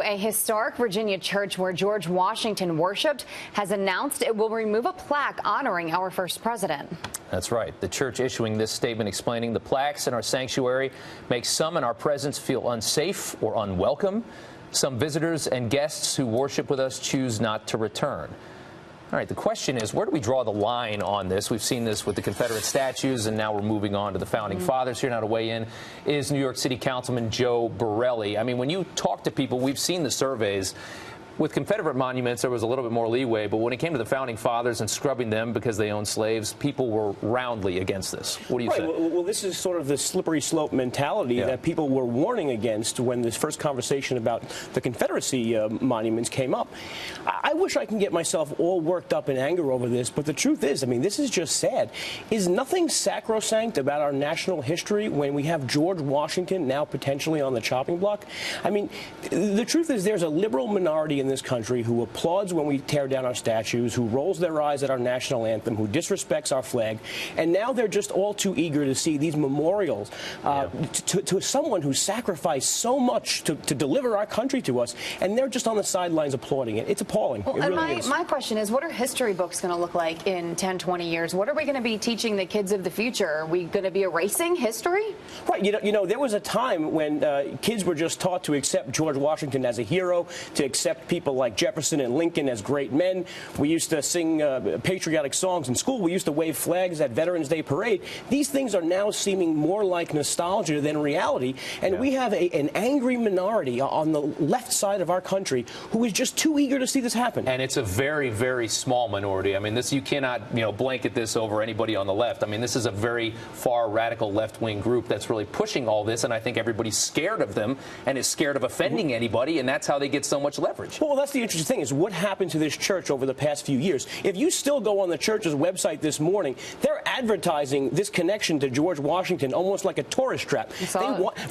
A historic Virginia church where George Washington worshipped has announced it will remove a plaque honoring our first president. That's right. The church issuing this statement explaining the plaques in our sanctuary make some in our presence feel unsafe or unwelcome. Some visitors and guests who worship with us choose not to return. All right, the question is, where do we draw the line on this? We've seen this with the Confederate statues, and now we're moving on to the Founding Fathers. Here now to weigh in is New York City Councilman Joe Borelli. I mean, when you talk to people, we've seen the surveys. With Confederate monuments, there was a little bit more leeway, but when it came to the Founding Fathers and scrubbing them because they owned slaves, people were roundly against this. What do you say? Well, this is sort of the slippery slope mentality that people were warning against when this first conversation about the Confederacy monuments came up. I wish I can get myself all worked up in anger over this, but the truth is, I mean, this is just sad. Is nothing sacrosanct about our national history when we have George Washington now potentially on the chopping block? I mean, the truth is there's a liberal minority in this country who applauds when we tear down our statues, who rolls their eyes at our national anthem, who disrespects our flag, and now they're just all too eager to see these memorials to someone who sacrificed so much to deliver our country to us, and they're just on the sidelines applauding it. It's appalling. Well, it really is. My question is, what are history books going to look like in 10, 20 years? What are we going to be teaching the kids of the future? Are we going to be erasing history? Right. You know, there was a time when kids were just taught to accept George Washington as a hero, to accept people like Jefferson and Lincoln as great men. We used to sing patriotic songs in school. We used to wave flags at Veterans Day parade. These things are now seeming more like nostalgia than reality, and we have an angry minority on the left side of our country who is just too eager to see this happen. And it's a very, very small minority. I mean, this, you cannot, blanket this over anybody on the left. I mean, this is a very far radical left-wing group that's really pushing all this, and I think everybody's scared of them and is scared of offending anybody, and that's how they get so much leverage. Well, that's the interesting thing, is what happened to this church over the past few years. If you still go on the church's website this morning, they're advertising this connection to George Washington almost like a tourist trap.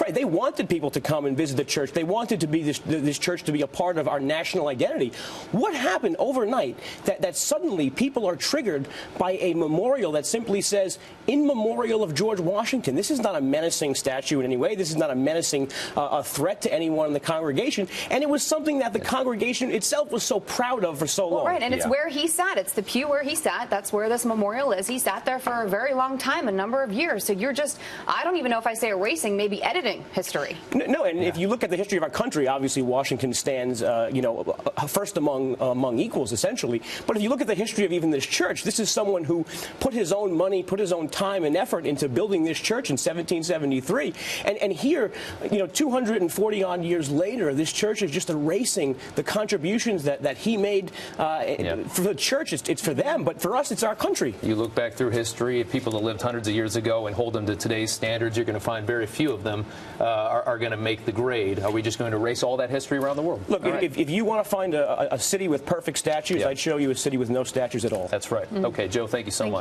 They wanted people to come and visit the church. They wanted to be this church to be a part of our national identity. What happened overnight that suddenly people are triggered by a memorial that simply says, in memorial of George Washington? This is not a menacing statue in any way. This is not a menacing a threat to anyone in the congregation. And it was something that the congregation itself was so proud of for so long. Right, and it's where he sat. It's the pew where he sat. That's where this memorial is. He sat there for a very long time, a number of years. So you're just, I don't even know if I say erasing, maybe editing history. No, and if you look at the history of our country, obviously Washington stands, first among equals, essentially. But if you look at the history of even this church, this is someone who put his own money, put his own time and effort into building this church in 1773. And here, 240 odd years later, this church is just erasing the contributions that he made for the church. It's for them, but for us, it's our country. You look back through history, people that lived hundreds of years ago, and hold them to today's standards, you're going to find very few of them are going to make the grade. Are we just going to erase all that history around the world? Look, if you want to find a city with perfect statues, I'd show you a city with no statues at all. That's right. Okay, Joe, thank you so much.